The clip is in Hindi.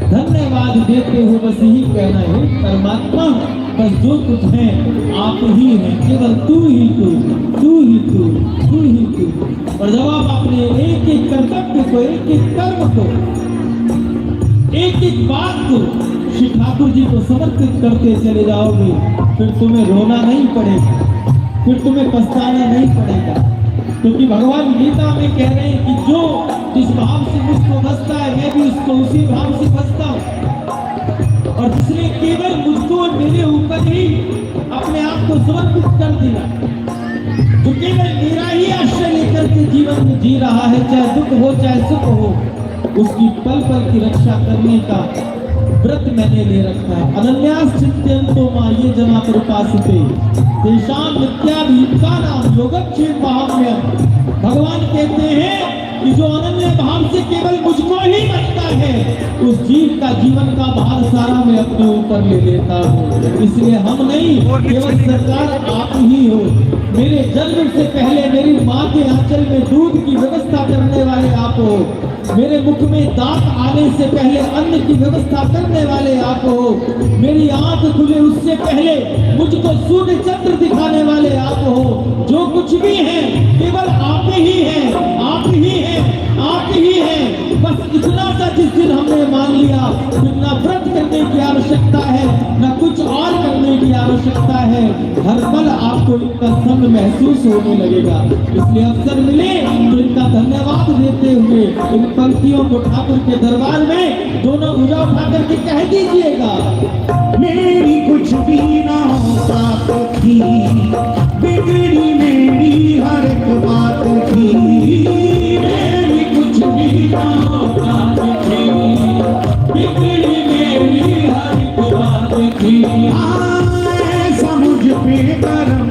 धन्यवाद देते हो बस यही कहना है परमात्मा, बस जो कुछ है आप ही हैं, केवल तू ही तू, तू ही तू, तू ही तू। और जब आप अपने एक एक कर्तव्य को, एक एक कर्म को, एक एक बात को श्री ठाकुर जी को समर्पित करते चले जाओगे, फिर तुम्हें रोना नहीं पड़ेगा, फिर तुम्हें पछताना नहीं पड़ेगा। क्योंकि भगवान गीता में कह रहे हैं कि जो जिस भाव से मुझको बसता है मैं भी उसको उसी भाव से बसता हूँ। और जिसने केवल मुझको मेरे ऊपर ही अपने आप को समर्पित कर दिया, जो केवल मेरा ही आश्रय लेकर के जीवन में जी रहा है, चाहे दुख हो चाहे सुख हो, उसकी पल पल की रक्षा करने का व्रत मैंने ले रखा है। अनन्यास चिंतयन्तो मां ये जना कृपासिते तेषां नित्याभियुक्तानां योगक्षेम महाम्यम्। भगवान कहते हैं कि जो अनन्य भाव से केवल मुझको ही बनता है, उस जीव का जीवन का भार सारा मैं अपने ऊपर ले लेता हूँ। इसलिए हम नहीं, केवल सरकार आप ही हो। मेरे जन्म से पहले मेरी माँ के आंचल में दूध की व्यवस्था करने वाले आप हो, मेरे मुख में दांत आने से पहले अन्न की व्यवस्था करने वाले आप हो, मेरी आंख खुले उससे पहले मुझको सूर्य चंद्र दिखाने वाले आप हो। जो कुछ भी है केवल आप ही हैं, आप ही हैं, आप ही हैं। बस इतना सा जिस दिन हमने मान लिया, फिर ना व्रत करने की आवश्यकता है, ना कुछ और करने की आवश्यकता है। हर पल आपको इनका संग महसूस होने लगेगा। इसलिए अवसर मिले तो इनका धन्यवाद देते हुए इन पंक्तियों को ठाकुर के दरबार में दोनों भुजा उठा करके कह दीजिएगा। मेरी कुछ भी ना होता तो थी, बिगड़ी मेरी हर एक बात थी। मेरी कुछ भी ना होता तो थी, बिगड़ी मेरी हर एक बात थी। ऐसा मुझ पे करम